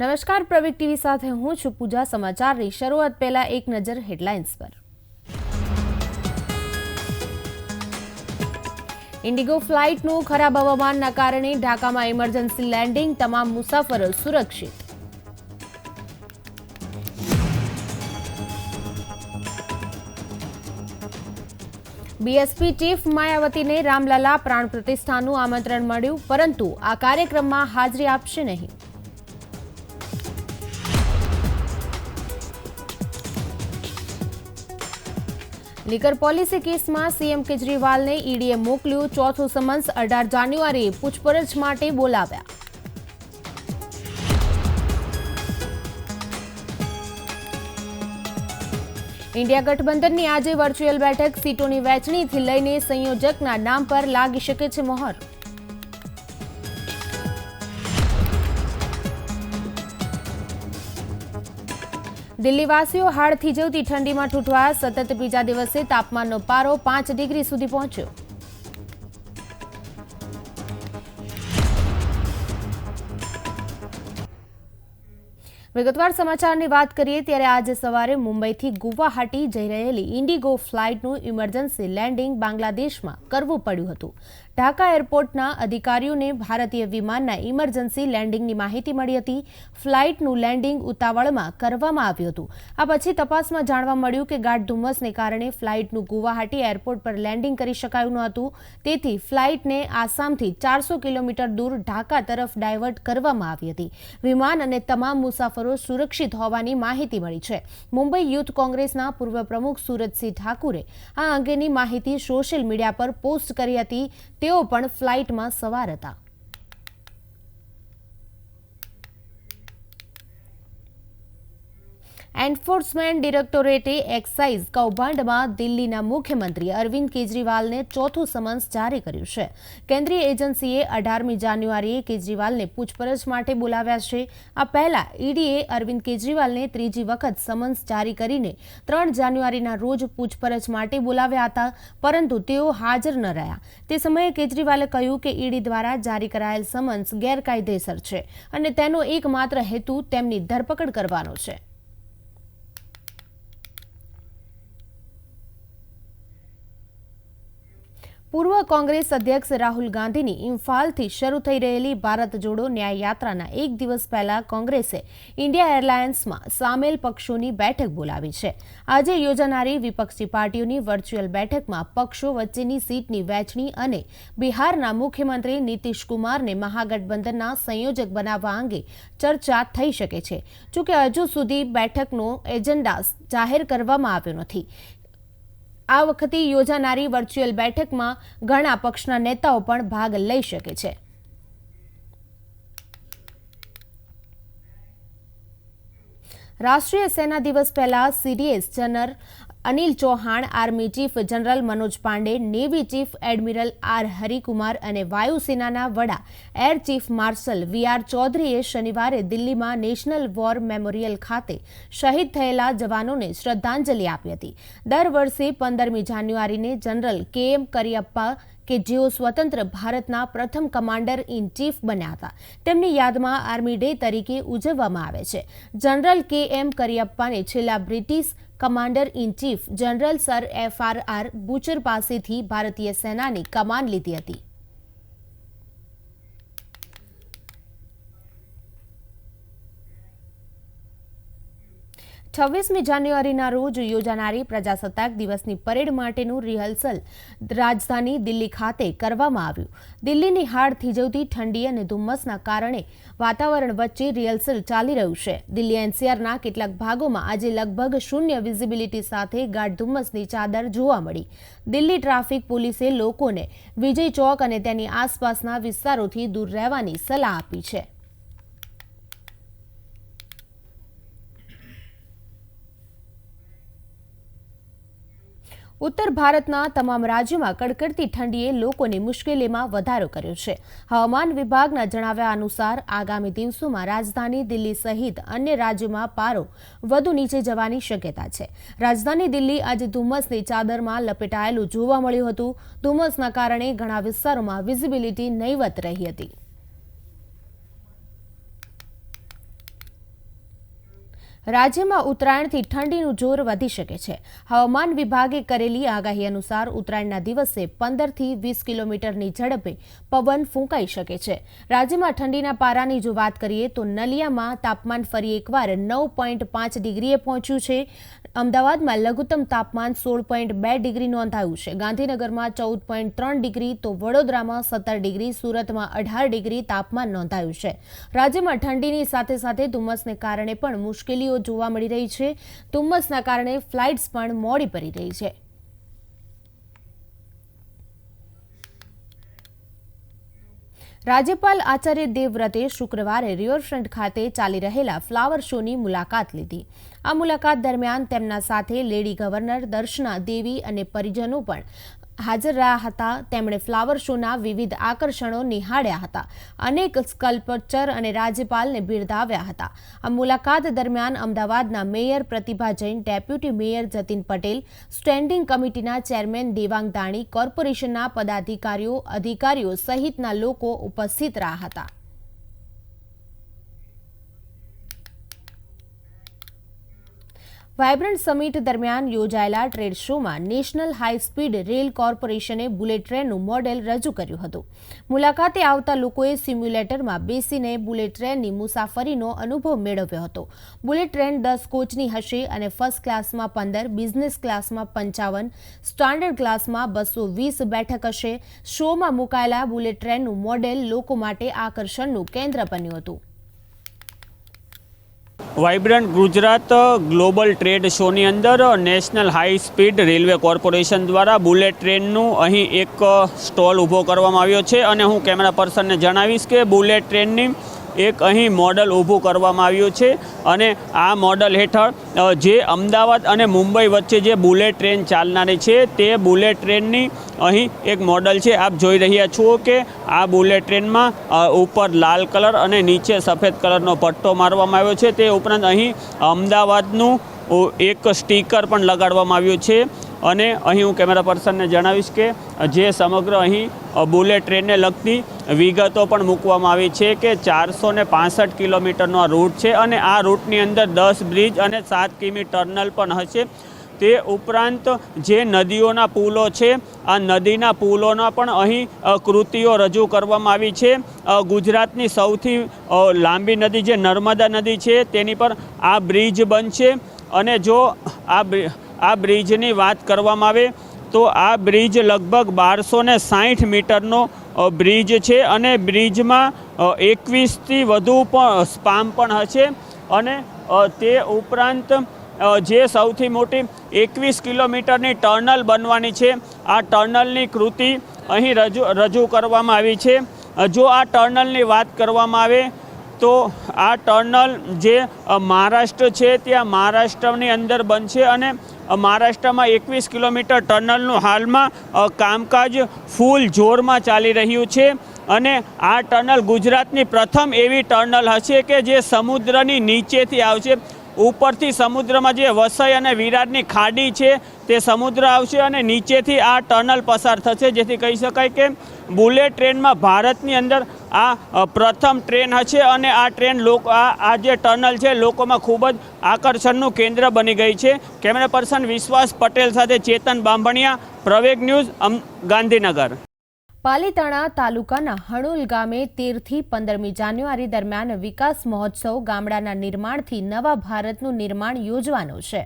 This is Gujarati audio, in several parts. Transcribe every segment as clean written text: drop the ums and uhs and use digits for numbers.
નમસ્કાર, પ્રવેગ ટીવી સાથે હું છું પૂજા। સમાચારની શરૂઆત પહેલા એક નજર હેડલાઇન્સ પર। ઇન્ડિગો ફ્લાઇટનું ખરાબ હવામાનના કારણે ઢાકામાં ઇમરજન્સી લેન્ડિંગ, તમામ મુસાફરો સુરક્ષિત। બીએસપી ચીફ માયાવતીને રામલલા પ્રાણ પ્રતિષ્ઠાનું આમંત્રણ મળ્યું, પરંતુ આ કાર્યક્રમમાં હાજરી આપશે નહીં। લીકર પોલિસી કેસમાં સીએમ કેજરીવાલને ઈડીએ મોકલ્યું ચોથું સમન્સ। 18 જાન્યુઆરીએ પૂછપરછ માટે બોલાવ્યા। ઇન્ડિયા ગઠબંધનની આજે વર્ચ્યુઅલ બેઠક, સીટોની વહેંચણીથી લઈને સંયોજકના નામ પર લાગી શકે છે મહોર। દિલ્હીવાસીઓ હાડ થીજવતી ઠંડીમાં ઠૂંઠવાયા। સતત બીજા દિવસે તાપમાનનો પારો 5 ડિગ્રી સુધી પહોંચ્યો। વિગતવાર સમાચારની વાત કરીએ ત્યારે આજે સવારે મુંબઈથી ગુવાહાટી જઈ રહેલી ઇન્ડિગો ફ્લાઇટનું ઇમરજન્સી લેન્ડિંગ બાંગ્લાદેશમાં કરવું પડ્યું હતું। ઢાકા એરપોર્ટના અધિકારીઓને ભારતીય વિમાનના ઇમરજન્સી લેન્ડિંગની માહિતી મળી હતી। ફ્લાઇટનું લેન્ડિંગ ઉતાવળમાં કરવામાં આવ્યું હતું। આ પછી તપાસમાં જાણવા મળ્યું કે ગાઢ ધુમ્મસને કારણે ફ્લાઇટનું ગુવાહાટી એરપોર્ટ પર લેન્ડિંગ કરી શકાયું ન હતું। તેથી ફ્લાઇટને આસામથી 400 કિલોમીટર દૂર ઢાકા તરફ ડાયવર્ટ કરવામાં આવી હતી। વિમાન અને તમામ મુસાફરો સુરક્ષિત હોવાની માહિતી મળી છે। મુંબઈ યુથ કોંગ્રેસના પૂર્વ પ્રમુખ સુરજસિંહ ઠાકુરે આ અંગેની માહિતી સોશિયલ મીડિયા પર પોસ્ટ કરી હતી। તેઓ પણ ફ્લાઇટમાં સવાર હતા। એન્ફોર્સમેન્ટ ડિરેક્ટોરેટે એક્સાઇઝ કૌભાંડમાં દિલ્હીના મુખ્યમંત્રી અરવિંદ કેજરીવાલને ચોથું સમન્સ જારી કર્યું છે। કેન્દ્રીય એજન્સીએ 18મી જાન્યુઆરીએ કેજરીવાલને પૂછપરછ માટે બોલાવ્યા છે। આ પહેલા ઈડીએ અરવિંદ કેજરીવાલને ત્રીજી વખત સમન્સ જારી કરીને 3 જાન્યુઆરીના રોજ પૂછપરછ માટે બોલાવ્યા હતા, પરંતુ તેઓ હાજર ન રહ્યા। તે સમયે કેજરીવાલે કહ્યું કે ઈડી દ્વારા જારી કરાયેલ સમન્સ ગેરકાયદેસર છે અને તેનો એકમાત્ર હેતુ તેમની ધરપકડ કરવાનો છે। પૂર્વ કોંગ્રેસ અધ્યક્ષ રાહુલ ગાંધીની ઇમ્ફાલથી શરૂ થઈ રહેલી ભારત જોડો ન્યાય યાત્રાના એક દિવસ પહેલા કોંગ્રેસે ઇન્ડિયા એરલાઇન્સમાં સામેલ પક્ષોની બેઠક બોલાવી છે। આજે યોજાનારી વિપક્ષી પાર્ટીઓની વર્ચ્યુઅલ બેઠકમાં પક્ષો વચ્ચેની સીટની વહેંચણી અને બિહારના મુખ્યમંત્રી નીતિશ કુમારને મહાગઠબંધનના સંયોજક બનાવવા અંગે ચર્ચા થઈ શકે છે। જોકે હજુ સુધી બેઠકનો એજન્ડા જાહેર કરવામાં આવ્યો નથી। આ વખતે યોજાનારી વર્ચ્યુઅલ બેઠકમાં ઘણા પક્ષના નેતાઓ પણ ભાગ લઈ શકે છે। રાષ્ટ્રીય સેના દિવસ પહેલા CDS general Anil Chauhan, army chief general Manoj Pande, navy chief admiral R Harikumar અને વાયુસેનાના વડા એર ચીફ માર્શલ વી.આર. ચૌધરીએ શનિવારે દિલ્હીમાં નેશનલ વોર મેમોરિયલ ખાતે શહીદ થયેલા જવાનોને શ્રદ્ધાંજલિ આપી હતી। દર વર્ષે 15મી જાન્યુઆરીને જનરલ કે.એમ. કરિયપ્પા કે જેઓ સ્વતંત્ર ભારતના પ્રથમ કમાન્ડર ઇન ચીફ બન્યા હતા, તેમની યાદમાં આર્મી ડે તરીકે ઉજવવામાં આવે છે। General K M. કરિયપ્પાને છેલ્લા British commander in chief general sir F R R. Bucher પાસેથી ભારતીય સેનાની કમાન લીધી હતી। 26મી જાન્યુઆરીના રોજ યોજાનારી પ્રજાસત્તાક દિવસની પરેડ માટેનું રિહર્સલ રાજધાની દિલ્હી ખાતે કરવામાં આવ્યું। દિલ્હીની હાડ થીજવતી ઠંડી અને ધુમ્મસના કારણે વાતાવરણ વચ્ચે રિહર્સલ ચાલી રહ્યું છે। દિલ્હી એનસીઆરના કેટલાક ભાગોમાં આજે લગભગ શૂન્ય વિઝિબિલિટી સાથે ગાઢ ધુમ્મસની ચાદર જોવા મળી। દિલ્હી ટ્રાફિક પોલીસે લોકોને વિજય ચોક અને તેની આસપાસના વિસ્તારોથી દૂર રહેવાની સલાહ આપી છે। ઉત્તર ભારતના તમામ રાજ્યોમાં કડકડતી ઠંડીએ લોકોની મુશ્કેલીમાં વધારો કર્યો છે। હવામાન વિભાગના જણાવ્યા અનુસાર આગામી દિવસોમાં રાજધાની દિલ્હી સહિત અન્ય રાજ્યોમાં પારો વધુ નીચે જવાની શક્યતા છે। રાજધાની દિલ્હી આજે ધુમ્મસની ચાદરમાં લપેટાયેલું જોવા મળ્યું હતું। ધુમ્મસના કારણે ઘણા વિસ્તારોમાં વિઝિબિલિટી નહીવત રહી હતી। રાજ્યમાં ઉત્તરાયણથી ઠંડીનું જોર વધી શકે છે। હવામાન વિભાગે કરેલી આગાહી અનુસાર ઉત્તરાયણના દિવસે 15 થી 20 કિલોમીટરની ઝડપે પવન ફૂંકાઈ શકે છે। રાજ્યમાં ઠંડીના પારાની જો વાત કરીએ તો નલિયામાં તાપમાન ફરી એકવાર 9.5 ડિગ્રીએ પહોંચ્યું છે। અમદાવાદમાં લઘુત્તમ તાપમાન 16.2 ડિગ્રી નોંધાયું છે। ગાંધીનગરમાં 14.3 ડિગ્રી તો વડોદરામાં 17 ડિગ્રી, સુરતમાં 18 ડિગ્રી તાપમાન નોંધાયું છે। રાજ્યમાં ઠંડીની સાથે સાથે ધુમ્મસને કારણે પણ મુશ્કેલીઓ જોવા મળી રહી છે। ધુમ્મસના કારણે ફ્લાઇટ્સ પણ મોડી પડી રહી છે। રાજ્યપાલ આચાર્ય દેવવ્રતે શુક્રવારે રિવરફ્રન્ટ ખાતે ચાલી રહેલા ફ્લાવર શોની મુલાકાત લીધી। આ મુલાકાત દરમિયાન તેમના સાથે લેડી ગવર્નર દર્શના દેવી અને પરિજનો પણ હાજર રહ્યા હતા। તેમણે ફ્લાવર શોના વિવિધ આકર્ષણો નિહાળ્યા હતા, અનેક સ્કલ્પચર અને રાજ્યપાલને બિરદાવ્યા હતા। આ મુલાકાત દરમિયાન અમદાવાદના mayor Pratibha Jain, deputy mayor Jatin Patel, standing કમિટીના ચેરમેન દેવાંગ દાણી, કોર્પોરેશનના પદાધિકારીઓ, અધિકારીઓ સહિતના લોકો ઉપસ્થિત રહ્યા હતા। વાયબ્રન્ટ સમિટ દરમિયાન યોજાયેલા ટ્રેડ શોમાં નેશનલ હાઈ સ્પીડ રેલ કોર્પોરેશને બુલેટ ટ્રેનનું મોડેલ રજૂ કર્યું હતું। મુલાકાતે આવતા લોકોએ સિમ્યુલેટરમાં બેસીને બુલેટ ટ્રેનની મુસાફરીનો અનુભવ મેળવ્યો હતો। બુલેટ ટ્રેન 10 કોચની હશે અને ફર્સ્ટ ક્લાસમાં 15, બિઝનેસ ક્લાસમાં 55, સ્ટાન્ડર્ડ ક્લાસમાં 220 બેઠક હશે। શોમાં મુકાયેલા બુલેટ ટ્રેનનું મોડેલ લોકો માટે આકર્ષણનું કેન્દ્ર બન્યું હતું। વાઇબ્રન્ટ ગુજરાત ગ્લોબલ ટ્રેડ શોની અંદર national high speed railway corporation દ્વારા બુલેટ ટ્રેનનું અહીં એક સ્ટોલ ઊભો કરવામાં આવ્યો છે અને હું કેમેરા પર્સનને જણાવીશ કે બુલેટ ટ્રેનની એક અહીં મોડલ ઊભું કરવામાં આવ્યું છે અને આ મોડલ હેઠળ જે અમદાવાદ અને મુંબઈ વચ્ચે જે બુલેટ ટ્રેન ચાલનારી છે તે બુલેટ ટ્રેનની અહીં એક મોડલ છે। આપ જોઈ રહ્યા છો કે આ બુલેટ ટ્રેનમાં ઉપર લાલ કલર અને નીચે સફેદ કલરનો પટ્ટો મારવામાં આવ્યો છે। તે ઉપરાંત અહીં અમદાવાદનું એક સ્ટીકર પણ લગાડવામાં આવ્યું છે અને અહીં હું કેમેરા પર્સનને જણાવીશ કે જે સમગ્ર અહીં બુલેટ ટ્રેનને લગતી વિગતો પણ મૂકવામાં આવી છે કે 465 કિલોમીટરનો આ રૂટ છે અને આ રૂટની અંદર 10 બ્રિજ અને 7 કિમી ટર્નલ પણ હશે। તે ઉપરાંત જે નદીઓના પુલો છે આ નદીના પુલોના પણ અહીં કૃતિઓ રજૂ કરવામાં આવી છે। ગુજરાતની સૌથી લાંબી નદી જે નર્મદા નદી છે તેની પર આ બ્રિજ બનશે અને જો આ બ્રિજની વાત કરવામાં આવે તો આ બ્રિજ લગભગ 1260 મીટરનો બ્રિજ છે અને બ્રિજમાં 21થી વધુ પણ સ્પાન પણ હશે અને તે ઉપરાંત જે સૌથી મોટી 21 કિલોમીટરની ટર્નલ બનવાની છે આ ટર્નલની કૃતિ અહીં રજૂ કરવામાં આવી છે। જો આ ટર્નલની વાત કરવામાં આવે તો આ ટર્નલ જે મહારાષ્ટ્ર છે ત્યાં મહારાષ્ટ્રની અંદર બનશે અને મહારાષ્ટ્રમાં 21 કિલોમીટર ટર્નલનું હાલમાં કામકાજ ફૂલ જોરમાં ચાલી રહ્યું છે અને આ ટર્નલ ગુજરાતની પ્રથમ એવી ટર્નલ હશે કે જે સમુદ્રની નીચેથી આવશે। ઉપરથી સમુદ્રમાં જે વસઈ અને વિરારની ખાડી છે તે સમુદ્ર આવશે અને નીચેથી આ ટર્નલ પસાર થશે, જેથી કહી શકાય કે બુલેટ ટ્રેનમાં ભારતની અંદર આ પ્રથમ ટ્રેન હશે અને આ ટ્રેન આ જે ટર્નલ છે લોકોમાં ખૂબ જ આકર્ષણનું કેન્દ્ર બની ગઈ છે। કેમેરા પર્સન વિશ્વાસ પટેલ સાથે ચેતન બાંભણિયા, પ્રવેગ ન્યૂઝ, ગાંધીનગર। પાલીતાણા તાલુકાના હણોલ ગામે 13 થી 15મી જાન્યુઆરી દરમિયાન વિકાસ મહોત્સવ ગામડાના નિર્માણથી નવા ભારતનું નિર્માણ યોજવાનો છે।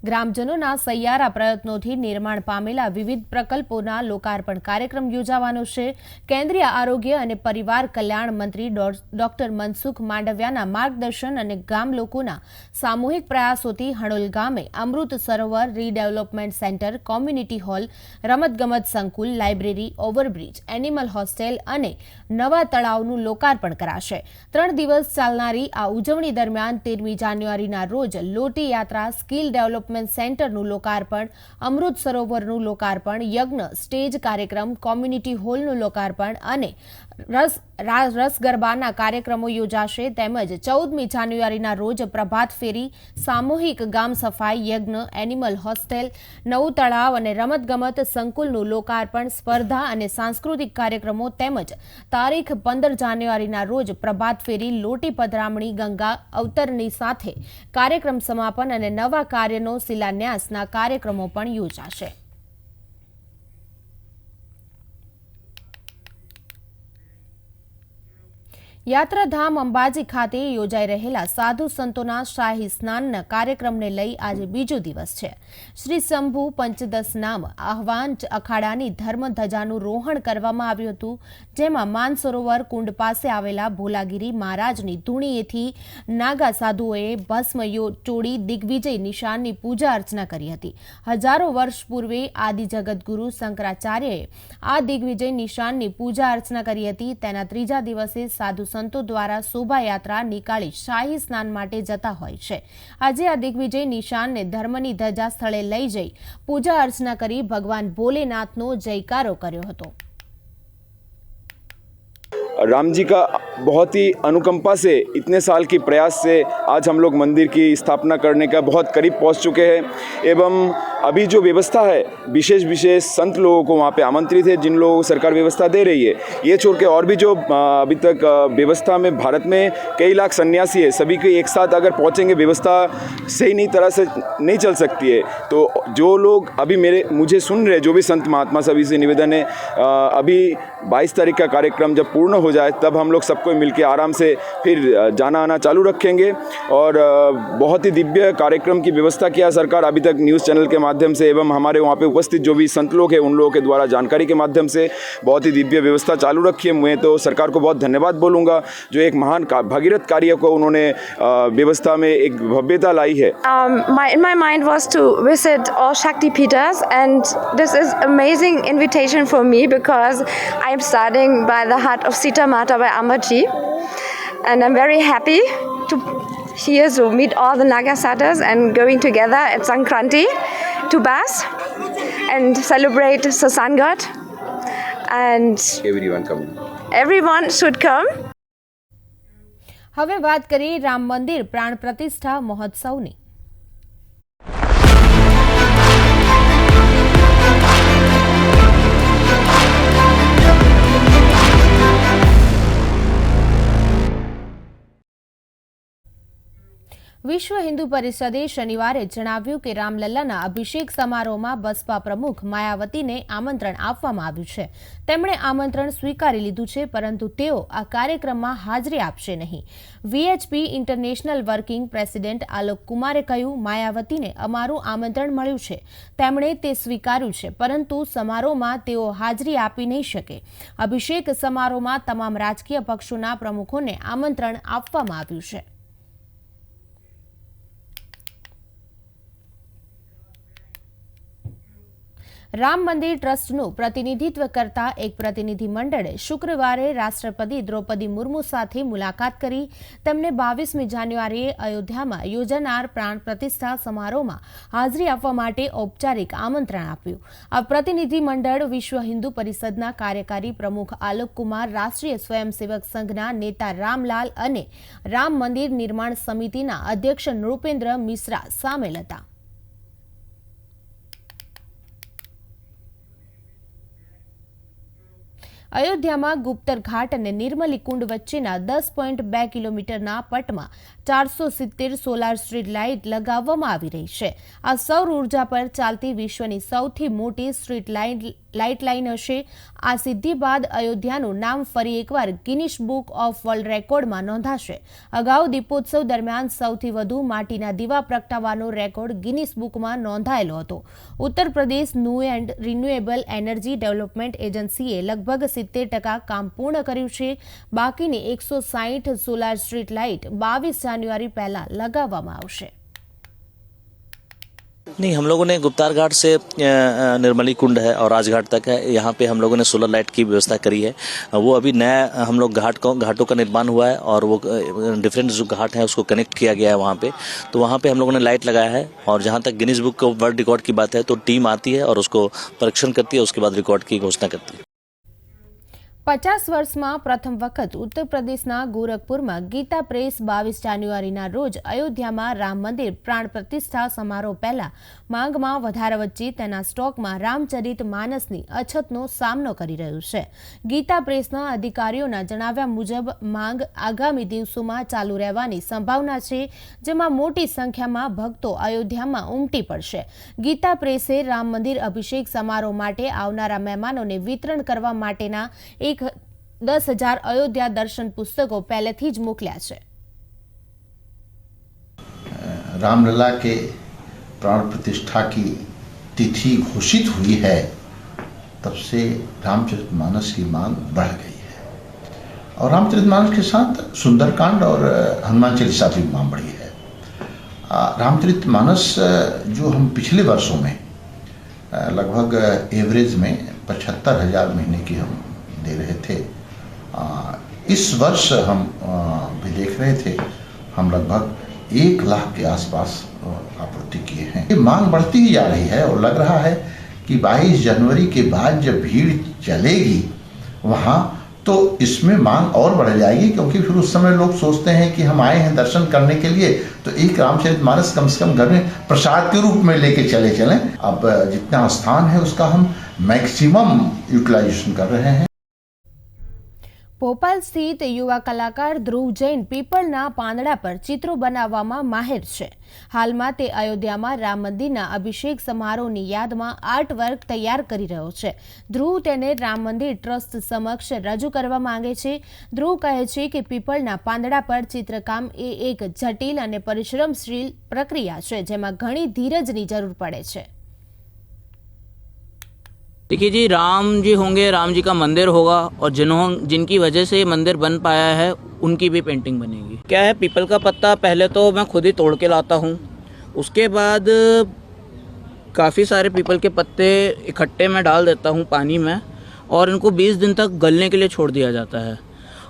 ગ્રામજનોના સહિયારા પ્રયત્નોથી નિર્માણ પામેલા વિવિધ પ્રકલ્પોના લોકાર્પણ કાર્યક્રમ યોજાવાનો છે। કેન્દ્રીય આરોગ્ય અને પરિવાર કલ્યાણ મંત્રી ડોક્ટર મનસુખ માંડવિયાના માર્ગદર્શન અને ગામ લોકોના સામૂહિક પ્રયાસોથી હણોલ ગામે Amrit Sarovar, redevelopment centre, community hall, રમતગમત સંકુલ, લાઇબ્રેરી, ઓવરબ્રિજ, એનિમલ હોસ્ટેલ અને નવા તળાવનું લોકાર્પણ કરાશે। 3 દિવસ ચાલનારી આ ઉજવણી દરમિયાન 13મી જાન્યુઆરીના રોજ લોટી યાત્રા, સ્કિલ ડેવલપમેન્ટ સેન્ટરનું લોકાર્પણ, અમૃત સરોવરનું લોકાર્પણ, યજ્ઞ, સ્ટેજ કાર્યક્રમ, કોમ્યુનિટી હોલનું લોકાર્પણ અને રસ ગરબાના કાર્યક્રમો યોજાશે તેમજ 14મી જાન્યુઆરીના રોજ પ્રભાત ફેરી, સામૂહિક ગામ સફાઈ યજ્ઞ, એનિમલ હોસ્ટેલ, નવું તળાવ અને રમતગમત સંકુલનું લોકાર્પણ, સ્પર્ધા અને સાંસ્કૃતિક કાર્યક્રમો તેમજ તારીખ 15 જાન્યુઆરીના રોજ પ્રભાત ફેરી, લોટી પધરામણી, ગંગા અવતરણી સાથે કાર્યક્રમ સમાપન અને નવા કાર્યનો શિલાન્યાસના કાર્યક્રમો પણ યોજાશે. યાત્રાધામ અંબાજી ખાતે યોજાઈ રહેલા સાધુ સંતોના શાહી સ્નાનના કાર્યક્રમને લઈ આજે બીજો દિવસ છે. શ્રી શંભુ પંચદશ નામ આહવાન અખાડાની ધર્મધજાનું રોહણ કરવામાં આવ્યું હતું, જેમાં માનસરોવર કુંડ પાસે આવેલા ભોલાગીરી મહારાજની ધૂણીએથી નાગા સાધુઓએ ભસ્મ ચોડી દિગ્વિજય નિશાનની પૂજા અર્ચના કરી હતી. હજારો વર્ષ પૂર્વે આદિ જગતગુરુ શંકરાચાર્યએ આ દિગ્વિજય નિશાનની પૂજા અર્ચના કરી હતી. તેના ત્રીજા દિવસે સાધુ સંતો દ્વારા શોભાયાત્રા નીકાળી શાહી સ્નાન માટે જતા હોય છે. આજે આ દિગ્વિજય નિશાનને ધર્મની ધજા સ્થળે લઈ જઈ પૂજા અર્ચના કરી ભગવાન ભોલેનાથનો જયકારો કર્યો હતો. राम जी का बहुत ही अनुकंपा से इतने साल की प्रयास से आज हम लोग मंदिर की स्थापना करने का बहुत करीब पहुंच चुके हैं एवं अभी जो व्यवस्था है विशेष संत लोगों को वहाँ पे आमंत्रित है, जिन लोगों को सरकार व्यवस्था दे रही है. ये छोड़ के और भी जो अभी तक व्यवस्था में भारत में कई लाख सन्यासी है, सभी के एक साथ अगर पहुँचेंगे व्यवस्था सही नहीं तरह से नहीं चल सकती है. तो जो लोग अभी मुझे सुन रहे, जो भी संत महात्मा सभी से निवेदन है, अभी 22 तारीख का कार्यक्रम जब पूर्ण हो जाए तब हम लोग सबको मिलकर आराम से फिर जाना आना चालू रखेंगे. और बहुत ही दिव्य कार्यक्रम की व्यवस्था किया सरकार अभी तक न्यूज़ चैनल के माध्यम से एवं हमारे वहाँ पे उपस्थित जो भी संत लोग हैं उन लोगों के द्वारा जानकारी के माध्यम से बहुत ही दिव्य व्यवस्था चालू रखी है. मैं तो सरकार को बहुत धन्यवाद बोलूँगा जो एक महान भगीरथ कार्य को उन्होंने व्यवस्था में एक भव्यता लाई है. In my mind was to visit all Shakti Peethas, and this is amazing invitation for me because I am studying by the heart of Sita Mata by Ambaji, and I'm very happy to here to meet all the Naga Sadhus and going together at Sankranti to Bas and celebrate Sasangat, and everyone should come. હવે વાત કરીએ રામ મંદિર પ્રાણ પ્રતિષ્ઠા મહોત્સવની. વિશ્વ હિન્દુ પરિષદે શનિવારે જણાવ્યું કે રામલલ્લાના અભિષેક સમારોહમાં બસપા પ્રમુખ માયાવતીને આમંત્રણ આપવામાં આવ્યું છે. તેમણે આમંત્રણ સ્વીકારી લીધું છે, પરંતુ તેઓ આ કાર્યક્રમમાં હાજરી આપશે નહીં. VHP international working president Alok કુમારે કહ્યું, માયાવતીને અમારું આમંત્રણ મળ્યું છે, તેમણે તે સ્વીકાર્યું છે, પરંતુ સમારોહમાં તેઓ હાજરી આપી નહીં શકે. અભિષેક સમારોહમાં તમામ રાજકીય પક્ષોના પ્રમુખોને આમંત્રણ આપવામાં આવ્યું છે. રામ મંદિર ટ્રસ્ટનું પ્રતિનિધિત્વ કરતા એક પ્રતિનિધિ મંડળે શુક્રવારે રાષ્ટ્રપતિ દ્રૌપદી મુર્મુ સાથે મુલાકાત કરી તેમને 22મી જાન્યુઆરીએ અયોધ્યામાં યોજાનાર પ્રાણ પ્રતિષ્ઠા સમારોહમાં હાજરી આપવા માટે ઔપચારિક આમંત્રણ આપ્યું. આ પ્રતિનિધિ મંડળ વિશ્વ હિન્દુ પરિષદના કાર્યકારી પ્રમુખ આલોક કુમાર, રાષ્ટ્રીય સ્વયંસેવક સંઘના નેતા રામલાલ અને રામ મંદિર નિર્માણ સમિતિના અધ્યક્ષ નૃપેન્દ્ર મિશ્રા સામેલ હતા. અયોધ્યામાં ગુપ્તર ઘાટ અને નિર્મલી કુંડ વચ્ચેના 10.2 કિલોમીટરના પટમાં 470 સોલાર સ્ટ્રીટ લાઇટ લગાવવામાં આવી રહી છે. આ સૌર ઉર્જા પર ચાલતી વિશ્વની સૌથી મોટી સ્ટ્રીટ લાઇટ લાઇન હશે. આ સિદ્ધિ બાદ અયોધ્યાનું નામ ફરી એકવાર ગિનિસ બુક ઓફ વર્લ્ડ રેકોર્ડમાં નોંધાશે. અગાઉ દીપોત્સવ દરમિયાન સૌથી વધુ માટીના દીવા પ્રગટાવવાનો રેકોર્ડ ગિનિસ બુકમાં નોંધાયેલો હતો. Uttar Pradesh new and renewable energy development એજન્સીએ લગભગ 70% કામ પૂર્ણ કર્યું છે. બાકીની 160 સોલાર સ્ટ્રીટ લાઇટ 22 જાન્યુઆરી પહેલા लगावવામાં આવશે. नहीं, हम लोगों ने गुप्तार घाट से निर्मली कुंड है और राजघाट तक है, यहाँ पे हम लोगों ने सोलर लाइट की व्यवस्था करी है. वो अभी नया हम लोग घाटों का निर्माण हुआ है और वो डिफरेंट जो घाट है उसको कनेक्ट किया गया है वहाँ पे. तो वहाँ पे हम लोगों ने लाइट लगाया है और जहाँ तक गिनीज बुक वर्ल्ड रिकॉर्ड की बात है तो टीम आती है और उसको परीक्षण करती है, उसके बाद रिकॉर्ड की घोषणा करती है. 50 વર્ષમાં પ્રથમ વખત ઉત્તર પ્રદેશના ગોરખપુરમાં ગીતા પ્રેસ 22 જાન્યુઆરીના રોજ અયોધ્યામાં રામ મંદિર પ્રાણ પ્રતિષ્ઠા સમારોહ પહેલા માંગમાં વધારા વચ્ચે તેના સ્ટોકમાં રામચરિત માનસની અછતનો સામનો કરી રહ્યું છે. ગીતા પ્રેસના અધિકારીઓના જણાવ્યા મુજબ માંગ આગામી દિવસોમાં ચાલુ રહેવાની સંભાવના છે, જેમાં મોટી સંખ્યામાં ભક્તો અયોધ્યામાં ઉમટી પડશે. ગીતા પ્રેસે રામ મંદિર અભિષેક સમારોહ માટે આવનારા મહેમાનોને વિતરણ કરવા માટેના 10,000 अयोध्या दर्शन पुस्तकों पहले थी ज मोकल्या छे. रामलला के प्राण प्रतिष्ठा की तिथि घोषित हुई है, तब से रामचरितमानस की मांग बढ़ गई है और रामचरितमानस के साथ सुंदरकांड और हनुमान चालीसा की मांग बढ़ी है. रामचरितमानस जो हम पिछले वर्षों में लगभग एवरेज में 75,000 महीने की हम दे रहे थे, इस वर्ष हम भी देख रहे थे हम लगभग 1 लाख के आसपास आपूर्ति किए हैं. ये मांग बढ़ती ही जा रही है और लग रहा है कि 22 जनवरी के बाद जब भीड़ चलेगी वहाँ तो इसमें मांग और बढ़ जाएगी, क्योंकि फिर उस समय लोग सोचते हैं कि हम आए हैं दर्शन करने के लिए तो एक रामचरितमानस कम से कम घर में प्रसाद के रूप में लेके चलें. अब जितना स्थान है उसका हम मैक्सिमम यूटिलाइजेशन कर रहे हैं. ભોપાલ સ્થિત યુવા કલાકાર ધ્રુવ જૈન પીપળના પાંદડા પર ચિત્રો બનાવવામાં માહિર છે. હાલમાં તે અયોધ્યામાં રામ મંદિરના અભિષેક સમારોહની યાદમાં આર્ટવર્ક તૈયાર કરી રહ્યો છે. ધ્રુવ તેને રામ મંદિર ટ્રસ્ટ સમક્ષ રજૂ કરવા માંગે છે. ધ્રુવ કહે છે કે પીપળના પાંદડા પર ચિત્રકામ એ એક જટિલ અને પરિશ્રમશીલ પ્રક્રિયા છે, જેમાં ઘણી ધીરજની જરૂર પડે છે. देखिए जी, राम जी होंगे, राम जी का मंदिर होगा और जिनकी वजह से ये मंदिर बन पाया है उनकी भी पेंटिंग बनेगी. क्या है, पीपल का पत्ता पहले तो मैं खुद ही तोड़ के लाता हूँ, उसके बाद काफ़ी सारे पीपल के पत्ते इकट्ठे में डाल देता हूँ पानी में और इनको 20 दिन तक गलने के लिए छोड़ दिया जाता है.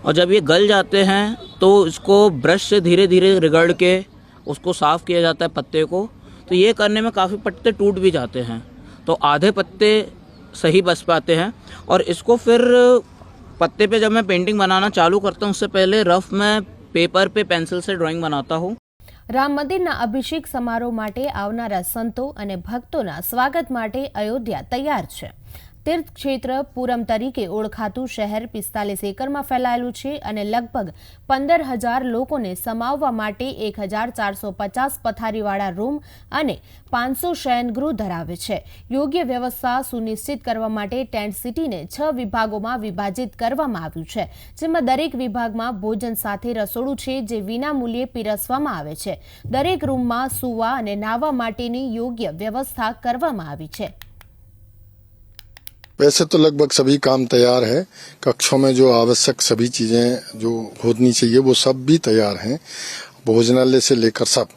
और जब ये गल जाते हैं तो इसको ब्रश से धीरे धीरे रगड़ के उसको साफ़ किया जाता है पत्ते को. तो ये करने में काफ़ी पत्ते टूट भी जाते हैं, तो आधे पत्ते सही बच पाते हैं. और इसको फिर पत्ते पे जब मैं पेंटिंग बनाना चालू करता हूँ उससे पहले रफ में पेपर पे पेंसिल से ड्राइंग बनाता हूँ. રામ મંદિરના અભિષેક સમારોહ માટે આવનારા સંતો અને ભક્તોના સ્વાગત માટે અયોધ્યા તૈયાર છે. તીર્થ ક્ષેત્ર પૂરમ તરીકે ઓળખાતું શહેર 45 એકરમાં ફેલાયેલું છે અને લગભગ 15,000 લોકોને સમાવવા માટે 1,450 પથારીવાળા રૂમ અને 500 શયનગૃહ ધરાવે છે. યોગ્ય વ્યવસ્થા સુનિશ્ચિત કરવા માટે ટેન્ટ સિટીને 6 વિભાગોમાં વિભાજિત કરવામાં આવ્યું છે, જેમાં દરેક વિભાગમાં ભોજન સાથે રસોડું છે, જે વિનામૂલ્યે પીરસવામાં આવે છે. દરેક રૂમમાં સૂવા અને નાહવા માટેની યોગ્ય વ્યવસ્થા કરવામાં આવી છે. वैसे तो लगभग सभी काम तैयार है. कक्षों में जो आवश्यक सभी चीजें जो होनी चाहिए वो सब भी तैयार हैं, भोजनालय से लेकर सब.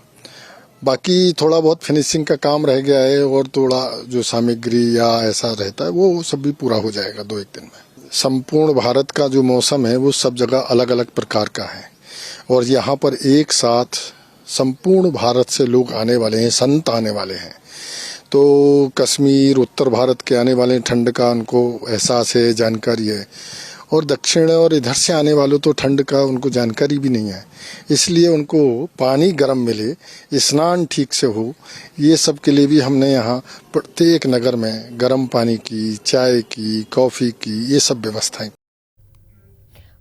बाकी थोड़ा बहुत फिनिशिंग का काम रह गया है और थोड़ा जो सामग्री या ऐसा रहता है वो सब भी पूरा हो जाएगा 2-1 दिन में. संपूर्ण भारत का जो मौसम है वो सब जगह अलग अलग प्रकार का है और यहाँ पर एक साथ संपूर्ण भारत से लोग आने वाले हैं, संत आने वाले हैं. तो कश्मीर, उत्तर भारत के आने वाले ठंड का उनको एहसास है, जानकारी है, और दक्षिण और इधर से आने वालों तो ठंड का उनको जानकारी भी नहीं है. इसलिए उनको पानी गर्म मिले, स्नान ठीक से हो, ये सब के लिए भी हमने यहाँ प्रत्येक नगर में गर्म पानी की, चाय की, कॉफ़ी की ये सब व्यवस्थाएं.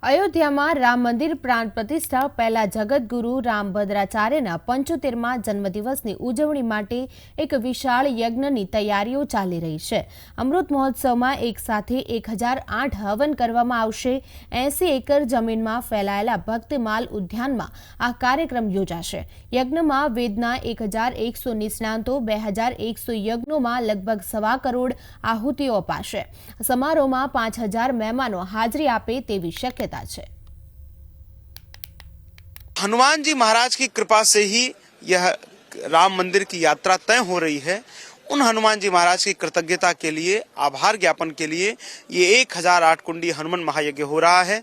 અયોધ્યામાં રામ મંદિર પ્રાણ પ્રતિષ્ઠા પહેલા જગતગુરુ રામભદ્રાચાર્યના 75મા જન્મદિવસની ઉજવણી માટે એક વિશાળ યજ્ઞની તૈયારીઓ ચાલી રહી છે. અમૃત મહોત્સવમાં એક સાથે 1008 હવન કરવામાં આવશે. 80 એકર જમીનમાં ફેલાયેલા ભક્તમાલ ઉદ્યાનમાં આ કાર્યક્રમ યોજાશે. યજ્ઞમાં વેદના 1,100 નિષ્ણાંતો, 2,100 યજ્ઞોમાં લગભગ 1.25 કરોડ આહુતિઓ અપાશે. સમારોહમાં 5,000 મહેમાનો હાજરી આપે તેવી શક્યતા છે. हनुमान जी महाराज की कृपा से ही यह राम मंदिर की यात्रा तय हो रही है. उन हनुमान जी महाराज की कृतज्ञता के लिए, आभार ज्ञापन के लिए ये 1008 कुंडी हनुमान महायज्ञ हो रहा है,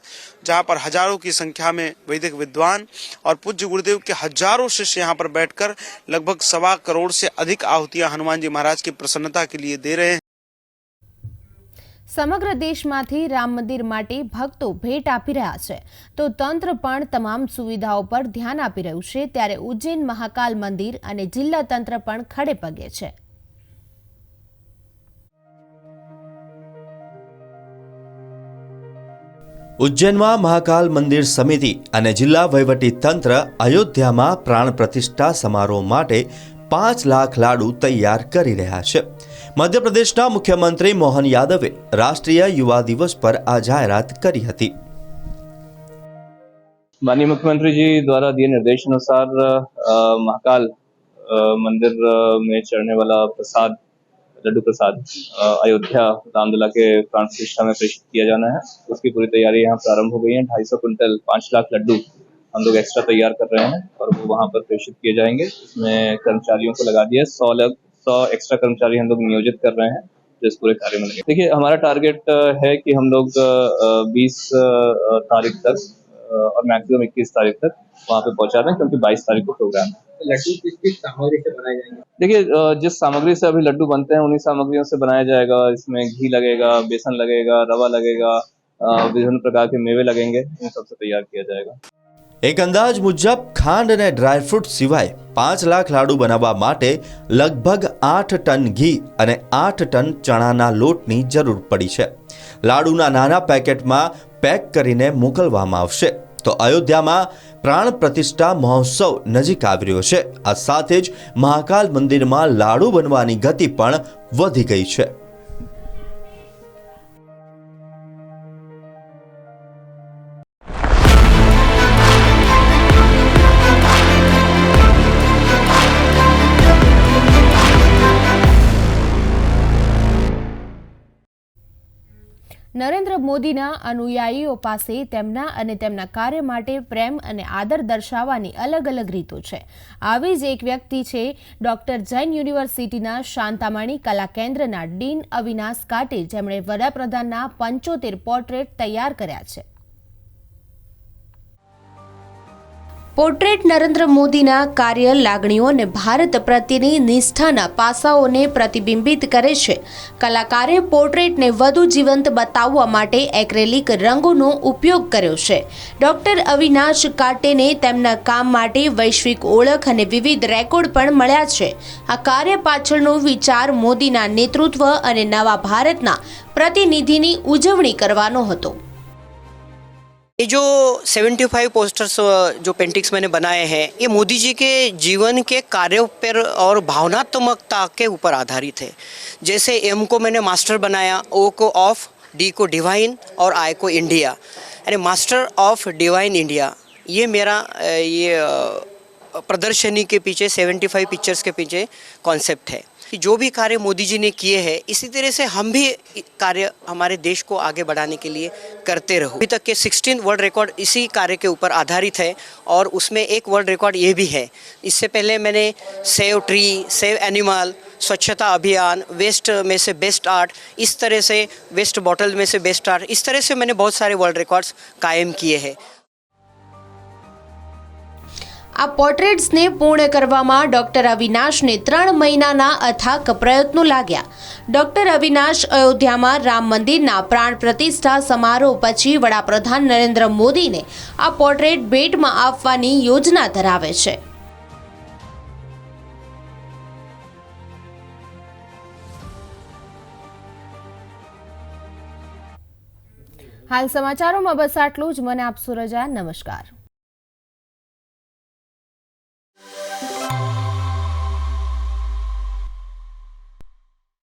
जहां पर हजारों की संख्या में वैदिक विद्वान और पूज्य गुरुदेव के हजारों शिष्य यहां पर बैठकर लगभग 1.25 करोड़ से अधिक आहुतियां हनुमान जी महाराज की प्रसन्नता के लिए दे रहे हैं. સમગ્ર દેશમાંથી રામ મંદિર માટે ભક્તો ભેટ આપી રહ્યા છે તો તંત્ર પણ તમામ સુવિધાઓ પર ધ્યાન આપી રહ્યું છે ત્યારે ઉજ્જૈન મહાકાલ મંદિર અને જિલ્લા તંત્ર પણ ખડે પગે છે। ઉજ્જૈનમાં મહાકાલ મંદિર સમિતિ અને જિલ્લા વહીવટી તંત્ર અયોધ્યામાં પ્રાણ પ્રતિષ્ઠા સમારોહ માટે 5 લાખ લાડુ તૈયાર કરી રહ્યા છે। મધ્યપ્રદેશના મુખ્યમંત્રી મોહન યાદવે રાષ્ટ્રીય યુવા દિવસ પર આ જાહેરાત કરી હતી। माननीय मुख्यमंत्री जी द्वारा दिए निर्देश अनुसार महाकाल मंदिर में चढ़ने वाला प्रसाद लड्डू प्रसाद अयोध्या रामलला के प्राण प्रतिष्ठा में प्रेषित किया जाना है। उसकी पूरी तैयारी यहाँ प्रारंभ हो गई है। 250 क्विंटल 5 लाख लड्डू हम लोग एक्स्ट्रा तैयार कर रहे हैं और वो वहाँ पर प्रेषित किए जाएंगे। इसमें कर्मचारियों को लगा दिया 100 एक्स्ट्रा कर्मचारी हम लोग नियोजित कर रहे हैं जो इस पूरे कार्य में लगे। देखिए हमारा टारगेट है कि हम लोग 20 तारीख तक और मैक्सिमम 21 तारीख तक वहाँ पे पहुँचा दें क्योंकि 22 तारीख को प्रोग्राम है। लड्डू किस सामग्री से बनाए जाएंगे? देखिए जिस सामग्री से अभी लड्डू बनते हैं उन्हीं सामग्रियों से बनाया जाएगा। इसमें घी लगेगा, बेसन लगेगा, रवा लगेगा, विभिन्न प्रकार के मेवे लगेंगे, इन सबसे तैयार किया जाएगा। एक अंदाज मुजब खांड અને ડ્રાય ફ્રૂટ સિવાય 5 લાખ લાડુ બનાવવા માટે લગભગ 8 ટન ઘી અને 8 ટન ચણાના લોટની જરૂર પડી છે। લાડુના નાના પેકેટમાં પેક કરીને મોકલવામાં આવશે। તો અયોધ્યામાં પ્રાણ પ્રતિષ્ઠા મહોત્સવ નજીક આવી રહ્યો છે। આ સાથે જ મહાકાલ મંદિરમાં લાડુ બનવાની ગતિ પણ વધી ગઈ છે। નરેન્દ્ર મોદીના અનુયાયીઓ પાસે તેમના અને તેમના કાર્ય માટે પ્રેમ અને આદર દર્શાવવાની અલગ અલગ રીતો છે। આવી જ એક વ્યક્તિ છે ડોક્ટર જૈન યુનિવર્સિટીના શાંતામણી કલા કેન્દ્રના ડીન અવિનાશ કાટે, જેમણે વડાપ્રધાનના 75 પોર્ટ્રેટ તૈયાર કર્યા છે। પોર્ટ્રેટ નરેન્દ્ર મોદીના કાર્ય, લાગણીઓ અને ભારત પ્રત્યેની નિષ્ઠાના પાસાઓને પ્રતિબિંબિત કરે છે। કલાકારે પોર્ટ્રેટને વધુ જીવંત બતાવવા માટે એક્રેલિક રંગોનો ઉપયોગ કર્યો છે। ડોક્ટર અવિનાશ કાટેને તેમના કામ માટે વૈશ્વિક ઓળખ અને વિવિધ રેકોર્ડ પણ મળ્યા છે। આ કાર્ય પાછળનો વિચાર મોદીના નેતૃત્વ અને નવા ભારતના પ્રતિનિધિની ઉજવણી કરવાનો હતો। ये जो 75 पोस्टर्स जो पेंटिंग्स मैंने बनाए हैं ये मोदी जी के जीवन के कार्यों पर और भावनात्मकता के ऊपर आधारित है। जैसे एम को मैंने मास्टर बनाया, ओ को ऑफ, डी को डिवाइन और आई को इंडिया, यानी मास्टर ऑफ डिवाइन इंडिया। ये मेरा ये प्रदर्शनी के पीछे 75 पिक्चर्स के पीछे कॉन्सेप्ट है कि जो भी कार्य मोदी जी ने किए हैं इसी तरह से हम भी कार्य हमारे देश को आगे बढ़ाने के लिए करते रहो। अभी तक के 16 वर्ल्ड रिकॉर्ड इसी कार्य के ऊपर आधारित है और उसमें एक वर्ल्ड रिकॉर्ड ये भी है। इससे पहले मैंने सेव ट्री, सेव एनिमल, स्वच्छता अभियान, वेस्ट में से बेस्ट आर्ट, इस तरह से वेस्ट बॉटल में से बेस्ट आर्ट, इस तरह से मैंने बहुत सारे वर्ल्ड रिकॉर्ड्स कायम किए हैं। આ પોર્ટ્રેટ્સને પૂર્ણ કરવામાં ડોક્ટર અવિનાશને 3 મહિનાના અથાક પ્રયત્નો લાગ્યા। ડોક્ટર અવિનાશ અયોધ્યામાં રામ મંદિરના પ્રાણ પ્રતિષ્ઠા સમારોહ પછી વડાપ્રધાન નરેન્દ્ર મોદીને આ પોર્ટ્રેટ ભેટમાં આપવાની યોજના ધરાવે છે। હાલ સમાચારોમાં બસ આટલું જ। મને આપશો રજા। નમસ્કાર।